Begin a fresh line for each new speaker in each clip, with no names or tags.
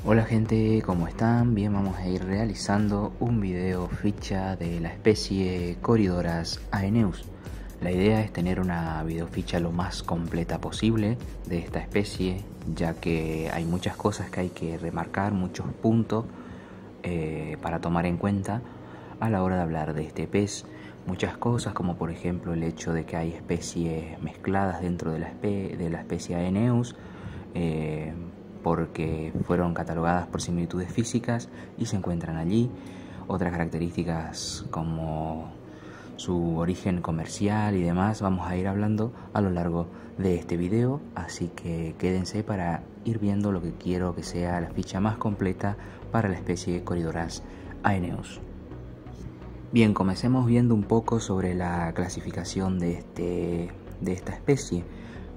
Hola gente, ¿cómo están? Bien, vamos a ir realizando un video ficha de la especie Corydoras aeneus. La idea es tener una videoficha lo más completa posible de esta especie, ya que hay muchas cosas que hay que remarcar, muchos puntos para tomar en cuenta a la hora de hablar de este pez. Muchas cosas, como por ejemplo el hecho de que hay especies mezcladas dentro de la especie aeneus, porque fueron catalogadas por similitudes físicas y se encuentran allí. Otras características como su origen comercial y demás vamos a ir hablando a lo largo de este video, así que quédense para ir viendo lo que quiero que sea la ficha más completa para la especie Corydoras aeneus. Bien, comencemos viendo un poco sobre la clasificación de esta especie.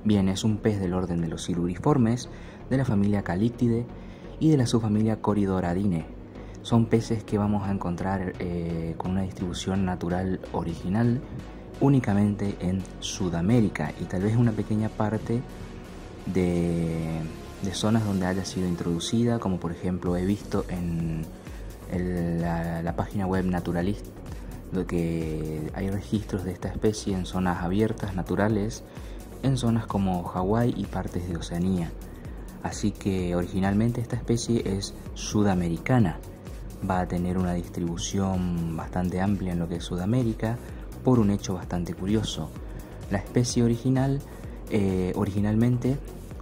Bien, es un pez del orden de los siluriformes, de la familia Calyptidae y de la subfamilia Corydoradidae. Son peces que vamos a encontrar con una distribución natural original únicamente en Sudamérica y tal vez una pequeña parte de zonas donde haya sido introducida, como por ejemplo he visto en la página web Naturalist, lo que hay registros de esta especie en zonas abiertas, naturales, en zonas como Hawái y partes de Oceanía. Así que originalmente esta especie es sudamericana. Va a tener una distribución bastante amplia en lo que es Sudamérica, por un hecho bastante curioso. La especie originalmente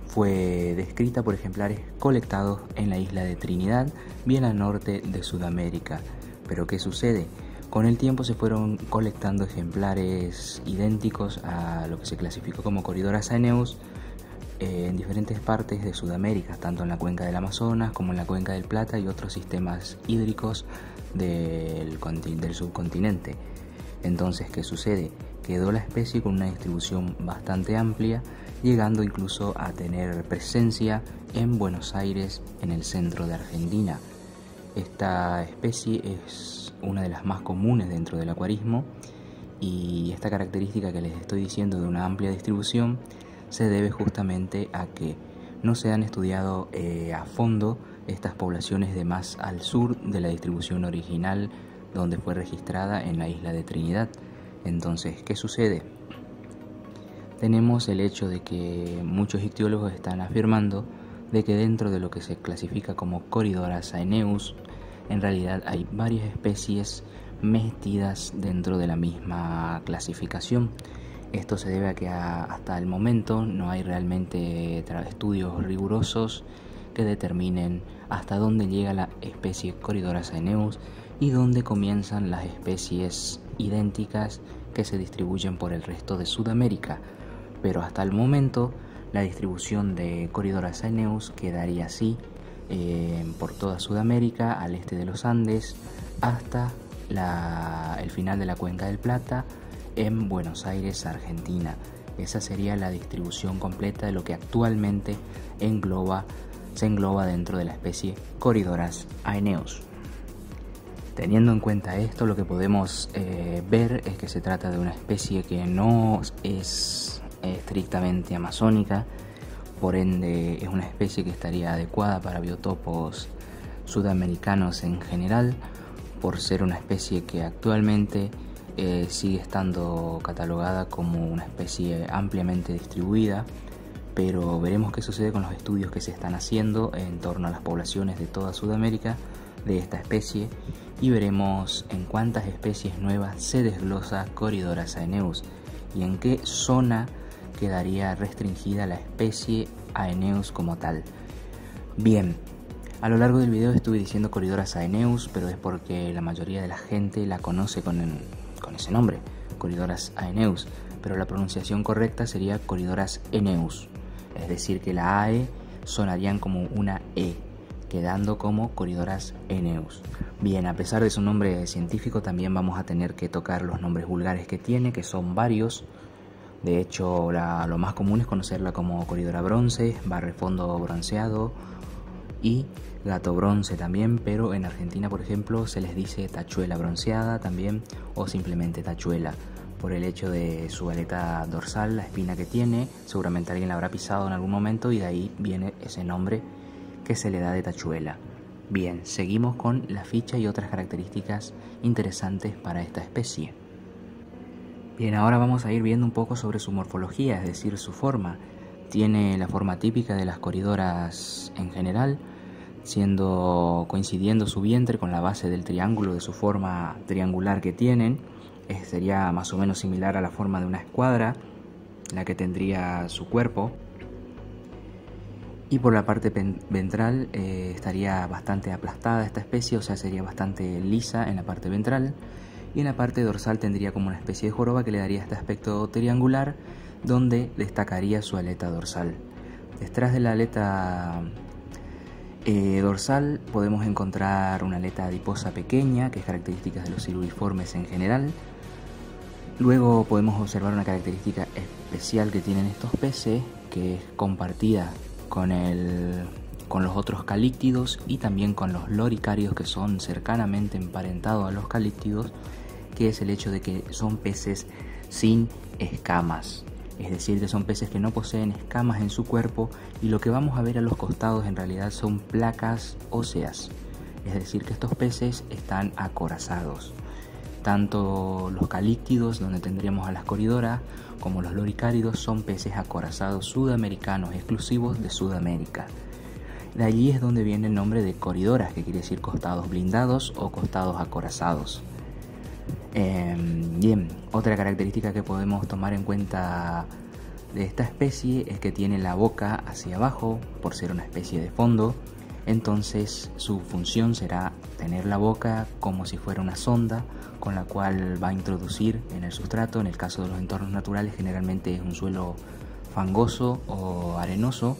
fue descrita por ejemplares colectados en la isla de Trinidad, bien al norte de Sudamérica. Pero ¿qué sucede? Con el tiempo se fueron colectando ejemplares idénticos a lo que se clasificó como Corydoras aeneus en diferentes partes de Sudamérica, tanto en la cuenca del Amazonas como en la cuenca del Plata y otros sistemas hídricos del subcontinente. Entonces, ¿qué sucede? Quedó la especie con una distribución bastante amplia, llegando incluso a tener presencia en Buenos Aires, en el centro de Argentina. Esta especie es una de las más comunes dentro del acuarismo y esta característica que les estoy diciendo de una amplia distribución se debe justamente a que no se han estudiado a fondo estas poblaciones de más al sur de la distribución original donde fue registrada en la isla de Trinidad. Entonces, ¿qué sucede? Tenemos el hecho de que muchos ictiólogos están afirmando de que dentro de lo que se clasifica como Corydoras aeneus, en realidad hay varias especies metidas dentro de la misma clasificación. Esto se debe a que hasta el momento no hay realmente estudios rigurosos que determinen hasta dónde llega la especie Corydoras aeneus y dónde comienzan las especies idénticas que se distribuyen por el resto de Sudamérica. Pero hasta el momento la distribución de Corydoras aeneus quedaría así por toda Sudamérica, al este de los Andes, hasta el final de la cuenca del Plata, en Buenos Aires, Argentina. Esa sería la distribución completa de lo que actualmente se engloba dentro de la especie Corydoras aeneus. Teniendo en cuenta esto, lo que podemos ver es que se trata de una especie que no es estrictamente amazónica, por ende es una especie que estaría adecuada para biotopos sudamericanos en general, por ser una especie que actualmente sigue estando catalogada como una especie ampliamente distribuida, pero veremos qué sucede con los estudios que se están haciendo en torno a las poblaciones de toda Sudamérica de esta especie y veremos en cuántas especies nuevas se desglosa Corydoras aeneus y en qué zona quedaría restringida la especie aeneus como tal. Bien, a lo largo del video estuve diciendo Corydoras aeneus, pero es porque la mayoría de la gente la conoce con ese nombre, Corydoras aeneus, pero la pronunciación correcta sería Corydoras aeneus, es decir que la AE sonarían como una E, quedando como Corydoras aeneus. Bien, a pesar de su nombre científico también vamos a tener que tocar los nombres vulgares que tiene, que son varios. De hecho, lo más común es conocerla como Corydora bronce, barrefondo bronceado y gato bronce también, pero en Argentina, por ejemplo, se les dice tachuela bronceada también o simplemente tachuela, por el hecho de su aleta dorsal, la espina que tiene. Seguramente alguien la habrá pisado en algún momento y de ahí viene ese nombre que se le da de tachuela. Bien, seguimos con la ficha y otras características interesantes para esta especie. Bien, ahora vamos a ir viendo un poco sobre su morfología, es decir, su forma. Tiene la forma típica de las coridoras en general, coincidiendo su vientre con la base del triángulo de su forma triangular que tienen. Sería más o menos similar a la forma de una escuadra, la que tendría su cuerpo. Y por la parte ventral estaría bastante aplastada esta especie, o sea, sería bastante lisa en la parte ventral. Y en la parte dorsal tendría como una especie de joroba que le daría este aspecto triangular, donde destacaría su aleta dorsal. Detrás de la aleta dorsal podemos encontrar una aleta adiposa pequeña, que es característica de los siluriformes en general. Luego podemos observar una característica especial que tienen estos peces, que es compartida con los otros calíctidos y también con los loricáridos, que son cercanamente emparentados a los calíctidos, que es el hecho de que son peces sin escamas. Es decir, que son peces que no poseen escamas en su cuerpo, y lo que vamos a ver a los costados en realidad son placas óseas. Es decir, que estos peces están acorazados. Tanto los calíctidos, donde tendríamos a las coridoras, como los loricáridos son peces acorazados sudamericanos, exclusivos de Sudamérica. De allí es donde viene el nombre de coridoras, que quiere decir costados blindados o costados acorazados. Bien, otra característica que podemos tomar en cuenta de esta especie es que tiene la boca hacia abajo, por ser una especie de fondo. Entonces su función será tener la boca como si fuera una sonda, con la cual va a introducir en el sustrato. En el caso de los entornos naturales generalmente es un suelo fangoso o arenoso,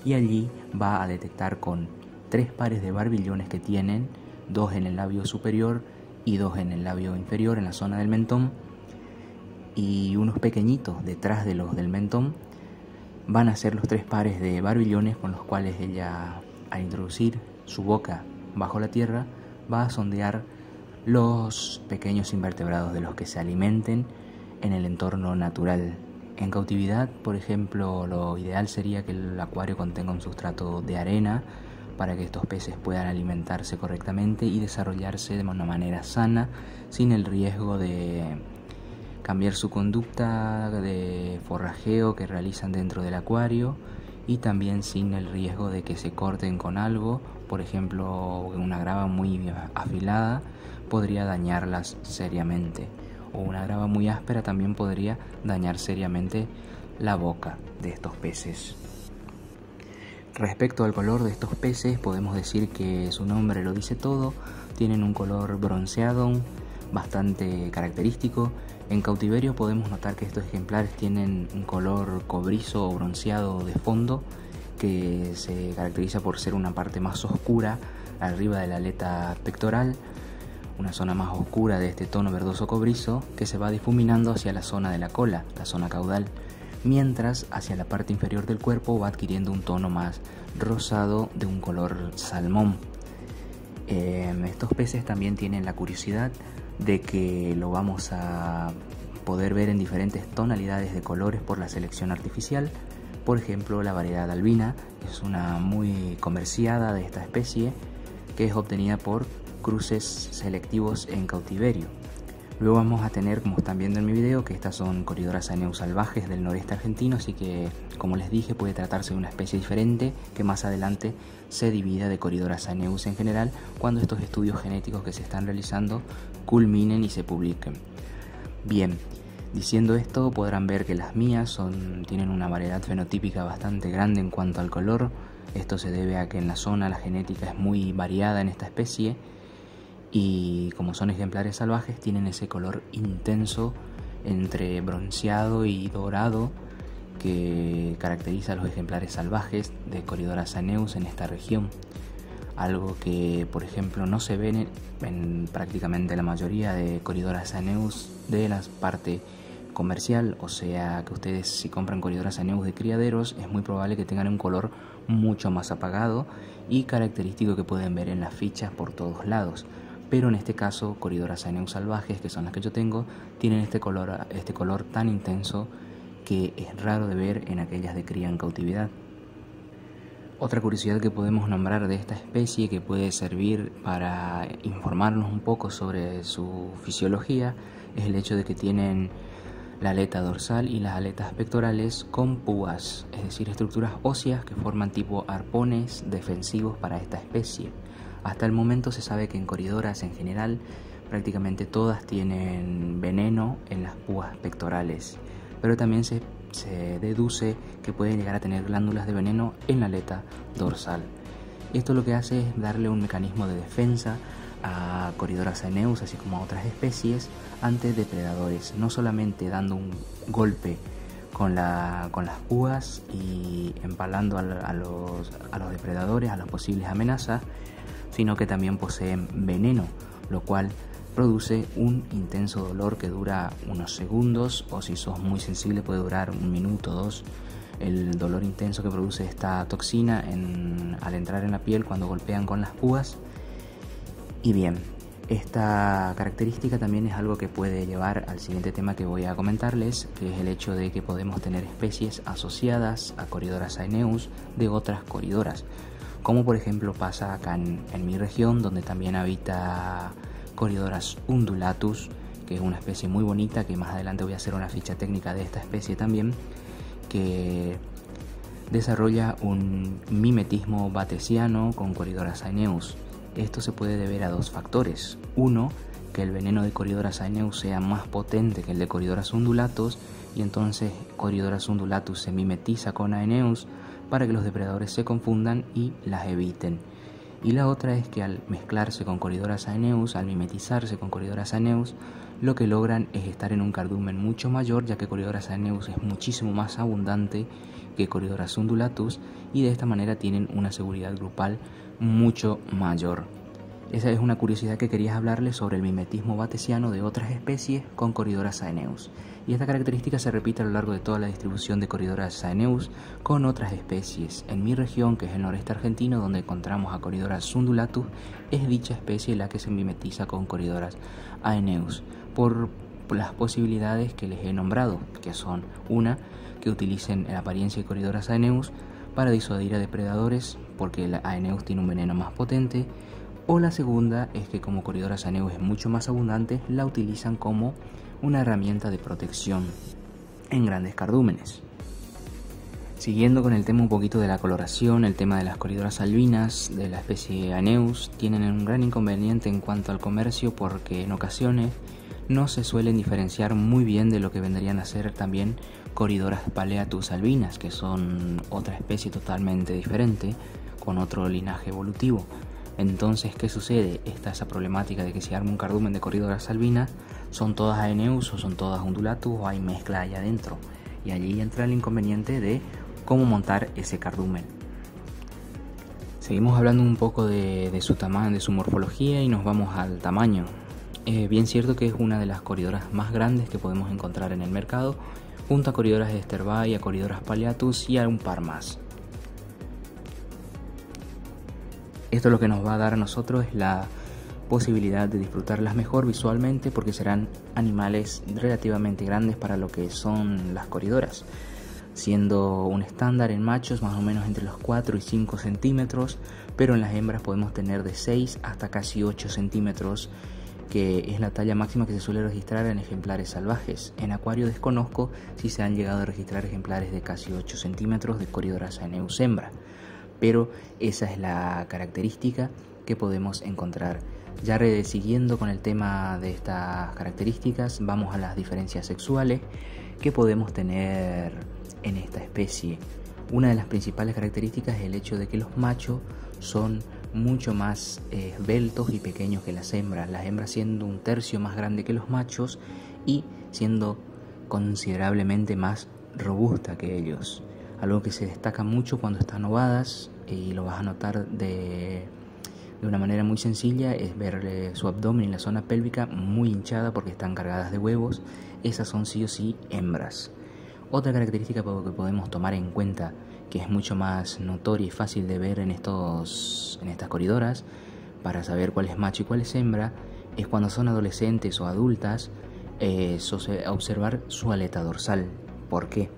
y allí va a detectar con 3 pares de barbillones que tienen, 2 en el labio superior y 2 en el labio inferior, en la zona del mentón, y unos pequeñitos detrás de los del mentón. Van a ser los 3 pares de barbillones con los cuales ella, al introducir su boca bajo la tierra, va a sondear los pequeños invertebrados de los que se alimenten en el entorno natural. En cautividad, por ejemplo, lo ideal sería que el acuario contenga un sustrato de arena para que estos peces puedan alimentarse correctamente y desarrollarse de una manera sana, sin el riesgo de cambiar su conducta de forrajeo que realizan dentro del acuario, y también sin el riesgo de que se corten con algo. Por ejemplo, una grava muy afilada podría dañarlas seriamente, o una grava muy áspera también podría dañar seriamente la boca de estos peces. Respecto al color de estos peces, podemos decir que su nombre lo dice todo. Tienen un color bronceado bastante característico. En cautiverio podemos notar que estos ejemplares tienen un color cobrizo o bronceado de fondo, que se caracteriza por ser una parte más oscura arriba de la aleta pectoral, una zona más oscura de este tono verdoso cobrizo que se va difuminando hacia la zona de la cola, la zona caudal, mientras hacia la parte inferior del cuerpo va adquiriendo un tono más rosado de un color salmón. Estos peces también tienen la curiosidad de que lo vamos a poder ver en diferentes tonalidades de colores por la selección artificial. Por ejemplo, la variedad albina es una muy comerciada de esta especie, que es obtenida por cruces selectivos en cautiverio. Luego vamos a tener, como están viendo en mi video, que estas son coridoras aeneus salvajes del noreste argentino, así que, como les dije, puede tratarse de una especie diferente que más adelante se divida de coridoras aeneus en general, cuando estos estudios genéticos que se están realizando culminen y se publiquen. Bien, diciendo esto, podrán ver que las mías tienen una variedad fenotípica bastante grande en cuanto al color. Esto se debe a que en la zona la genética es muy variada en esta especie, y como son ejemplares salvajes tienen ese color intenso entre bronceado y dorado que caracteriza a los ejemplares salvajes de Corydoras aeneus en esta región, algo que por ejemplo no se ve en prácticamente la mayoría de Corydoras aeneus de la parte comercial. O sea que ustedes, si compran Corydoras aeneus de criaderos, es muy probable que tengan un color mucho más apagado y característico que pueden ver en las fichas por todos lados. Pero en este caso, Corydoras aeneus salvajes, que son las que yo tengo, tienen este color tan intenso que es raro de ver en aquellas de cría en cautividad. Otra curiosidad que podemos nombrar de esta especie, que puede servir para informarnos un poco sobre su fisiología, es el hecho de que tienen la aleta dorsal y las aletas pectorales con púas, es decir, estructuras óseas que forman tipo arpones defensivos para esta especie. Hasta el momento se sabe que en coridoras en general prácticamente todas tienen veneno en las púas pectorales, pero también se deduce que pueden llegar a tener glándulas de veneno en la aleta dorsal. Esto lo que hace es darle un mecanismo de defensa a Corydoras aeneus, así como a otras especies, ante depredadores, no solamente dando un golpe con las púas y empalando a los depredadores, a las posibles amenazas, sino que también poseen veneno, lo cual produce un intenso dolor que dura unos segundos, o si sos muy sensible puede durar un minuto o dos. El dolor intenso que produce esta toxina al entrar en la piel cuando golpean con las púas. Y bien, esta característica también es algo que puede llevar al siguiente tema que voy a comentarles, que es el hecho de que podemos tener especies asociadas a Corydoras aeneus de otras coridoras, como por ejemplo pasa acá en mi región, donde también habita Corydoras undulatus, que es una especie muy bonita, que más adelante voy a hacer una ficha técnica de esta especie también, que desarrolla un mimetismo batesiano con Corydoras aeneus. Esto se puede deber a dos factores. Uno, que el veneno de Corydoras aeneus sea más potente que el de Corydoras undulatus, y entonces Corydoras undulatus se mimetiza con aeneus para que los depredadores se confundan y las eviten. Y la otra es que al mezclarse con Corydoras aeneus, al mimetizarse con Corydoras aeneus, lo que logran es estar en un cardumen mucho mayor, ya que Corydoras aeneus es muchísimo más abundante que Corydoras undulatus, y de esta manera tienen una seguridad grupal mucho mayor. Esa es una curiosidad que quería hablarles sobre el mimetismo batesiano de otras especies con Corydoras aeneus. Y esta característica se repite a lo largo de toda la distribución de Corydoras aeneus con otras especies. En mi región, que es el noreste argentino, donde encontramos a Corydoras undulatus, es dicha especie la que se mimetiza con Corydoras aeneus por las posibilidades que les he nombrado, que son una, que utilicen la apariencia de Corydoras aeneus para disuadir a depredadores, porque la aeneus tiene un veneno más potente, o la segunda es que como Corydoras aeneus es mucho más abundante, la utilizan como una herramienta de protección en grandes cardúmenes. Siguiendo con el tema un poquito de la coloración, el tema de las Corydoras albinas de la especie aeneus tienen un gran inconveniente en cuanto al comercio, porque en ocasiones no se suelen diferenciar muy bien de lo que vendrían a ser también Corydoras paleatus albinas, que son otra especie totalmente diferente, con otro linaje evolutivo. Entonces, ¿qué sucede? Está esa problemática de que si arma un cardumen de Corydoras albinas, ¿son todas aeneus o son todas undulatus, o hay mezcla allá adentro? Y allí entra el inconveniente de cómo montar ese cardumen. Seguimos hablando un poco de su tamaño, de su morfología, y nos vamos al tamaño. Bien cierto que es una de las Corydoras más grandes que podemos encontrar en el mercado, junto a Corydoras sterbai, a Corydoras paleatus y a un par más. Esto lo que nos va a dar a nosotros es la posibilidad de disfrutarlas mejor visualmente, porque serán animales relativamente grandes para lo que son las Corydoras, siendo un estándar en machos más o menos entre los 4 y 5 centímetros, pero en las hembras podemos tener de 6 hasta casi 8 centímetros, que es la talla máxima que se suele registrar en ejemplares salvajes. En acuario desconozco si se han llegado a registrar ejemplares de casi 8 centímetros de Corydoras aeneus hembra, pero esa es la característica que podemos encontrar. Ya siguiendo con el tema de estas características, vamos a las diferencias sexuales que podemos tener en esta especie. Una de las principales características es el hecho de que los machos son mucho más esbeltos y pequeños que las hembras siendo un tercio más grande que los machos y siendo considerablemente más robusta que ellos. Algo que se destaca mucho cuando están ovadas, y lo vas a notar de una manera muy sencilla, es ver su abdomen y la zona pélvica muy hinchada porque están cargadas de huevos. Esas son sí o sí hembras. Otra característica que podemos tomar en cuenta, que es mucho más notoria y fácil de ver en estas Corydoras, para saber cuál es macho y cuál es hembra, es cuando son adolescentes o adultas, observar su aleta dorsal. ¿Por qué?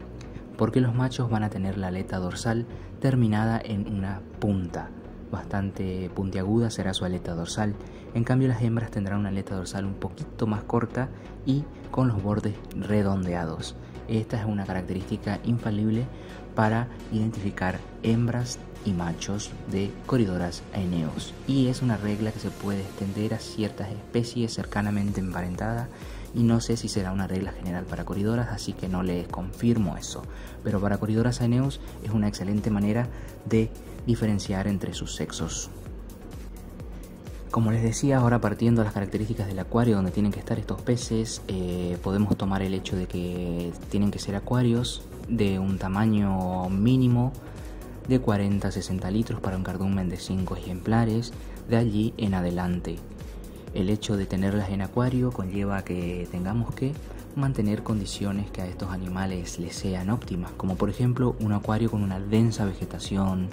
porque los machos van a tener la aleta dorsal terminada en una punta. Bastante puntiaguda será su aleta dorsal. En cambio, las hembras tendrán una aleta dorsal un poquito más corta y con los bordes redondeados. Esta es una característica infalible para identificar hembras y machos de Corydoras aeneus, y es una regla que se puede extender a ciertas especies cercanamente emparentadas, y no sé si será una regla general para Corydoras, así que no les confirmo eso, pero para Corydoras aeneus es una excelente manera de diferenciar entre sus sexos. Como les decía, ahora partiendo de las características del acuario donde tienen que estar estos peces, podemos tomar el hecho de que tienen que ser acuarios de un tamaño mínimo de 40 a 60 litros para un cardumen de 5 ejemplares, de allí en adelante. El hecho de tenerlas en acuario conlleva a que tengamos que mantener condiciones que a estos animales les sean óptimas, como por ejemplo un acuario con una densa vegetación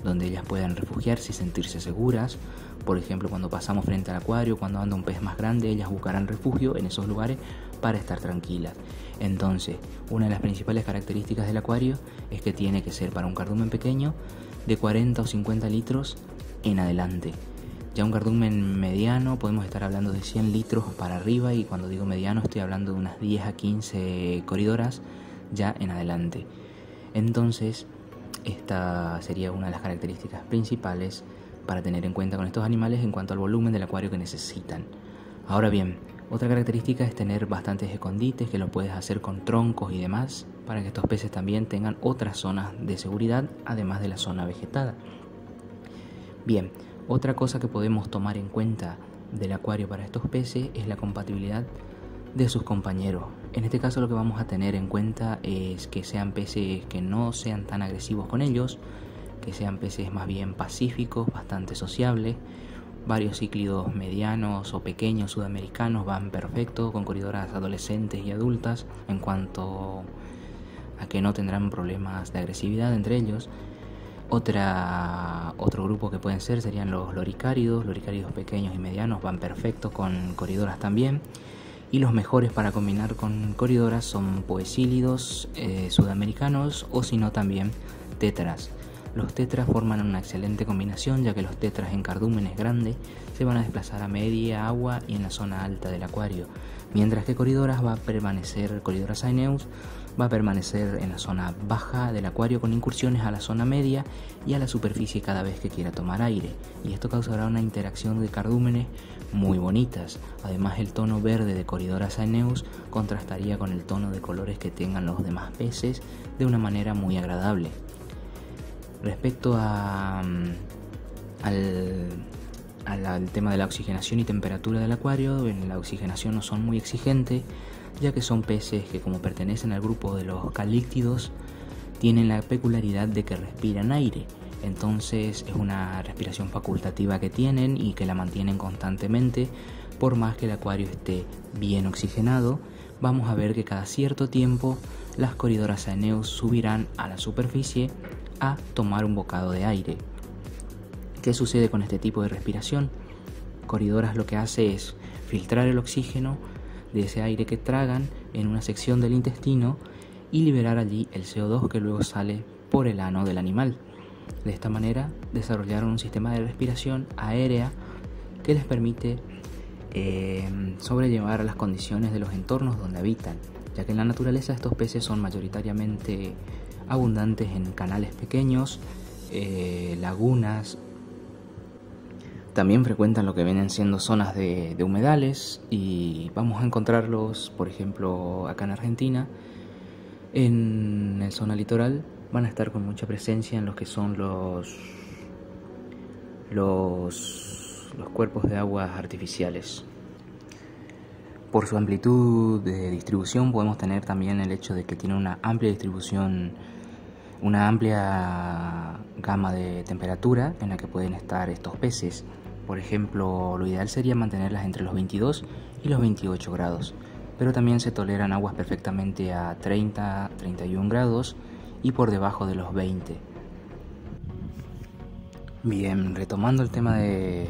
donde ellas puedan refugiarse y sentirse seguras. Por ejemplo, cuando pasamos frente al acuario, cuando anda un pez más grande, ellas buscarán refugio en esos lugares para estar tranquilas. Entonces, una de las principales características del acuario es que tiene que ser para un cardumen pequeño de 40 o 50 litros en adelante. Ya un cardumen mediano podemos estar hablando de 100 litros para arriba, y cuando digo mediano estoy hablando de unas 10 a 15 Corydoras ya en adelante. Entonces, esta sería una de las características principales para tener en cuenta con estos animales en cuanto al volumen del acuario que necesitan. Ahora bien, otra característica es tener bastantes escondites, que lo puedes hacer con troncos y demás, para que estos peces también tengan otras zonas de seguridad además de la zona vegetada. Bien, otra cosa que podemos tomar en cuenta del acuario para estos peces es la compatibilidad de sus compañeros. En este caso lo que vamos a tener en cuenta es que sean peces que no sean tan agresivos con ellos, que sean peces más bien pacíficos, bastante sociables. Varios cíclidos medianos o pequeños sudamericanos van perfecto con Corydoras adolescentes y adultas en cuanto a que no tendrán problemas de agresividad entre ellos. Otro grupo que pueden ser serían los loricáridos pequeños y medianos, van perfecto con Corydoras también. Y los mejores para combinar con Corydoras son poecílidos sudamericanos, o si no también tétras. Los tetras forman una excelente combinación, ya que los tetras en cardúmenes grandes se van a desplazar a media agua y en la zona alta del acuario, mientras que Corydoras aeneus va a permanecer en la zona baja del acuario con incursiones a la zona media y a la superficie cada vez que quiera tomar aire, y esto causará una interacción de cardúmenes muy bonitas. Además, el tono verde de Corydoras aeneus contrastaría con el tono de colores que tengan los demás peces de una manera muy agradable. Respecto al tema de la oxigenación y temperatura del acuario, en la oxigenación no son muy exigentes, ya que son peces que, como pertenecen al grupo de los calíctidos, tienen la peculiaridad de que respiran aire. Entonces es una respiración facultativa que tienen y que la mantienen constantemente. Por más que el acuario esté bien oxigenado, vamos a ver que cada cierto tiempo las Corydoras aeneus subirán a la superficie a tomar un bocado de aire. ¿Qué sucede con este tipo de respiración? Corydoras lo que hace es filtrar el oxígeno de ese aire que tragan en una sección del intestino y liberar allí el CO2 que luego sale por el ano del animal. De esta manera desarrollaron un sistema de respiración aérea que les permite sobrellevar las condiciones de los entornos donde habitan, ya que en la naturaleza estos peces son mayoritariamente abundantes en canales pequeños, lagunas. También frecuentan lo que vienen siendo zonas de humedales, y vamos a encontrarlos, por ejemplo, acá en Argentina, en la zona litoral. Van a estar con mucha presencia en lo que son los cuerpos de aguas artificiales. Por su amplitud de distribución podemos tener también el hecho de que tiene una amplia distribución, una amplia gama de temperatura en la que pueden estar estos peces. Por ejemplo, lo ideal sería mantenerlas entre los 22 y los 28 grados, pero también se toleran aguas perfectamente a 30-31 grados y por debajo de los 20. Bien, retomando el tema de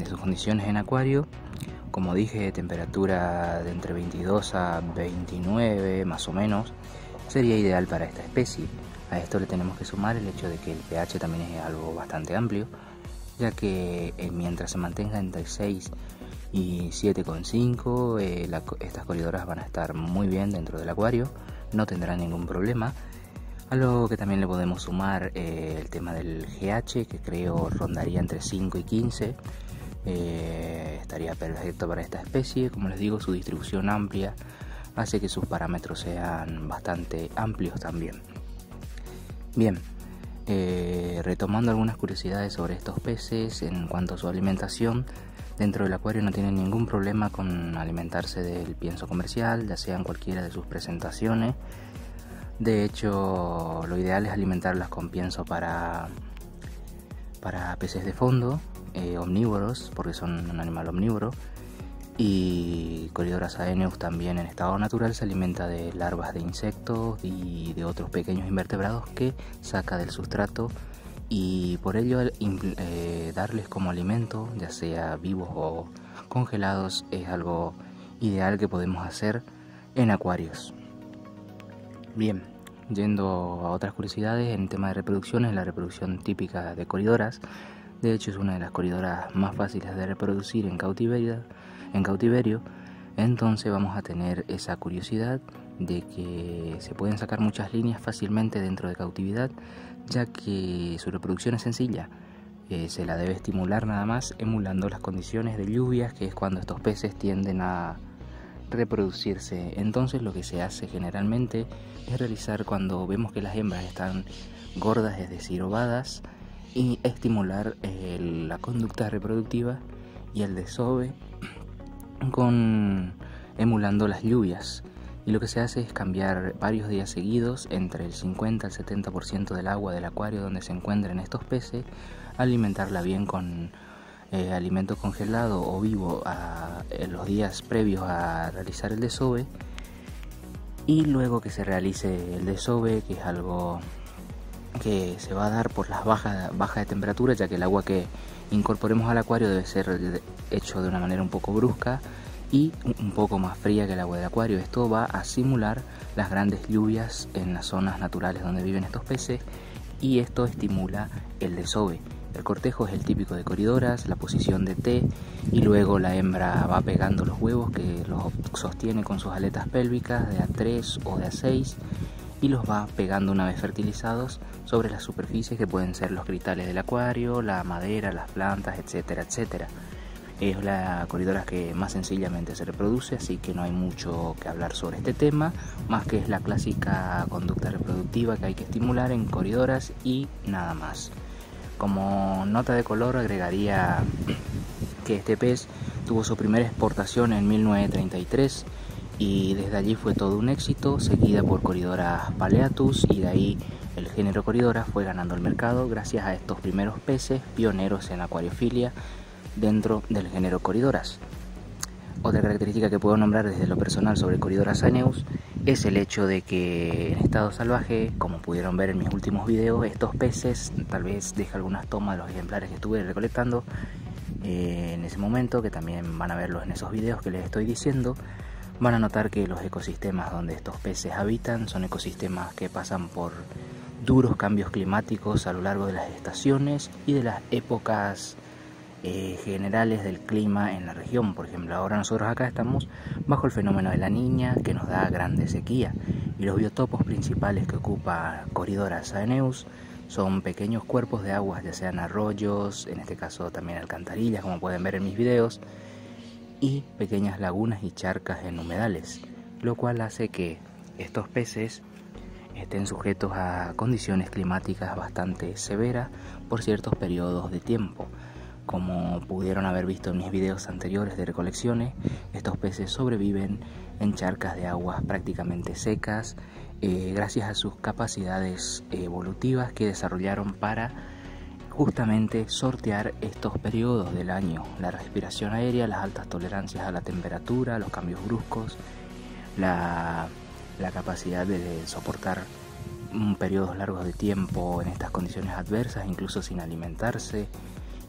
sus condiciones en acuario, como dije, temperatura de entre 22 a 29 más o menos, sería ideal para esta especie. A esto le tenemos que sumar el hecho de que el pH también es algo bastante amplio, ya que mientras se mantenga entre 6 y 7,5, estas coridoras van a estar muy bien dentro del acuario, no tendrán ningún problema. A lo que también le podemos sumar el tema del GH, que creo rondaría entre 5 y 15. Estaría perfecto para esta especie. Como les digo, su distribución amplia hace que sus parámetros sean bastante amplios también. Bien, retomando algunas curiosidades sobre estos peces en cuanto a su alimentación. Dentro del acuario no tienen ningún problema con alimentarse del pienso comercial, ya sea en cualquiera de sus presentaciones. De hecho, lo ideal es alimentarlas con pienso para peces de fondo, omnívoros, porque son un animal omnívoro. Y Corydoras aeneus también en estado natural se alimenta de larvas de insectos y de otros pequeños invertebrados que saca del sustrato, y por ello darles como alimento, ya sea vivos o congelados, es algo ideal que podemos hacer en acuarios. Bien, yendo a otras curiosidades en tema de reproducciones, la reproducción típica de Corydoras, de hecho es una de las Corydoras más fáciles de reproducir en cautiverio, entonces vamos a tener esa curiosidad de que se pueden sacar muchas líneas fácilmente dentro de cautividad, ya que su reproducción es sencilla. Se la debe estimular nada más emulando las condiciones de lluvias, que es cuando estos peces tienden a reproducirse. Entonces lo que se hace generalmente es realizar, cuando vemos que las hembras están gordas, es decir, ovadas, y estimular la conducta reproductiva y el desove emulando las lluvias. Y lo que se hace es cambiar varios días seguidos entre el 50 al 70% del agua del acuario donde se encuentren estos peces, alimentarla bien con alimento congelado o vivo en los días previos a realizar el desove, y luego que se realice el desove, que es algo que se va a dar por las bajas de temperatura, ya que el agua que incorporemos al acuario debe ser hecho de una manera un poco brusca y un poco más fría que el agua del acuario. Esto va a simular las grandes lluvias en las zonas naturales donde viven estos peces, y esto estimula el desove. El cortejo es el típico de Corydoras, la posición de T, y luego la hembra va pegando los huevos, que los sostiene con sus aletas pélvicas de A3 o de A6, y los va pegando una vez fertilizados sobre las superficies que pueden ser los cristales del acuario, la madera, las plantas, etcétera, etcétera. Es la Corydoras que más sencillamente se reproduce, así que no hay mucho que hablar sobre este tema, más que es la clásica conducta reproductiva que hay que estimular en Corydoras y nada más. Como nota de color agregaría que este pez tuvo su primera exportación en 1933 y desde allí fue todo un éxito, seguida por Corydoras paleatus, y de ahí el género Corydoras fue ganando el mercado gracias a estos primeros peces pioneros en acuariofilia dentro del género Corydoras. Otra característica que puedo nombrar desde lo personal sobre Corydoras aeneus es el hecho de que en estado salvaje, como pudieron ver en mis últimos videos, estos peces, tal vez deje algunas tomas de los ejemplares que estuve recolectando en ese momento, que también van a verlos en esos videos que les estoy diciendo, van a notar que los ecosistemas donde estos peces habitan son ecosistemas que pasan por duros cambios climáticos a lo largo de las estaciones y de las épocas generales del clima en la región. Por ejemplo, ahora nosotros acá estamos bajo el fenómeno de la Niña, que nos da grande sequía, y los biotopos principales que ocupa Corydoras aeneus son pequeños cuerpos de aguas, ya sean arroyos, en este caso también alcantarillas, como pueden ver en mis videos, y pequeñas lagunas y charcas en humedales, lo cual hace que estos peces estén sujetos a condiciones climáticas bastante severas por ciertos periodos de tiempo. Como pudieron haber visto en mis videos anteriores de recolecciones, estos peces sobreviven en charcas de aguas prácticamente secas, gracias a sus capacidades evolutivas que desarrollaron para justamente sortear estos periodos del año: la respiración aérea, las altas tolerancias a la temperatura, los cambios bruscos, la capacidad de soportar periodos largos de tiempo en estas condiciones adversas, incluso sin alimentarse,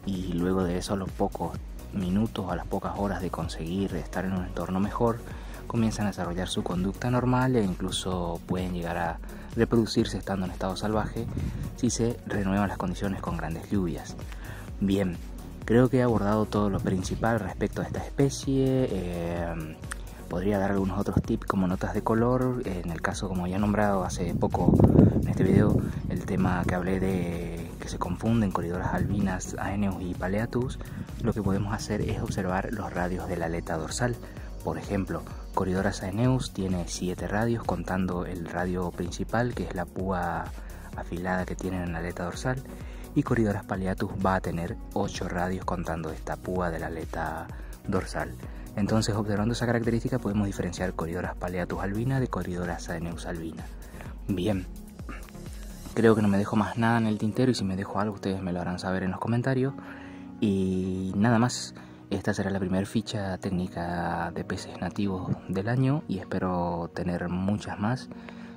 y luego de eso, a los pocos minutos, a las pocas horas de conseguir estar en un entorno mejor, comienzan a desarrollar su conducta normal e incluso pueden llegar a reproducirse estando en estado salvaje si se renuevan las condiciones con grandes lluvias. Bien, creo que he abordado todo lo principal respecto a esta especie. Podría dar algunos otros tips como notas de color. En el caso, como ya he nombrado hace poco en este video, el tema que hablé de que se confunden Corydoras albinas, Aeneus y Paleatus, lo que podemos hacer es observar los radios de la aleta dorsal. Por ejemplo, Corydoras Aeneus tiene 7 radios contando el radio principal, que es la púa afilada que tienen en la aleta dorsal, y Corydoras Paleatus va a tener 8 radios contando esta púa de la aleta dorsal. Entonces, observando esa característica podemos diferenciar Corydoras Paleatus albina de Corydoras Aeneus albina. Bien, creo que no me dejo más nada en el tintero, y si me dejo algo ustedes me lo harán saber en los comentarios. Y nada más, esta será la primera ficha técnica de peces nativos del año, y espero tener muchas más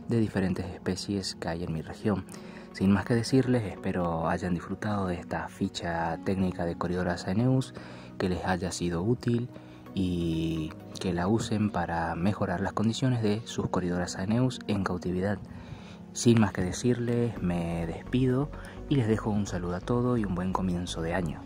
de diferentes especies que hay en mi región. Sin más que decirles, espero hayan disfrutado de esta ficha técnica de Corydoras Aeneus, que les haya sido útil y que la usen para mejorar las condiciones de sus Corydoras Aeneus en cautividad. Sin más que decirles, me despido y les dejo un saludo a todos y un buen comienzo de año.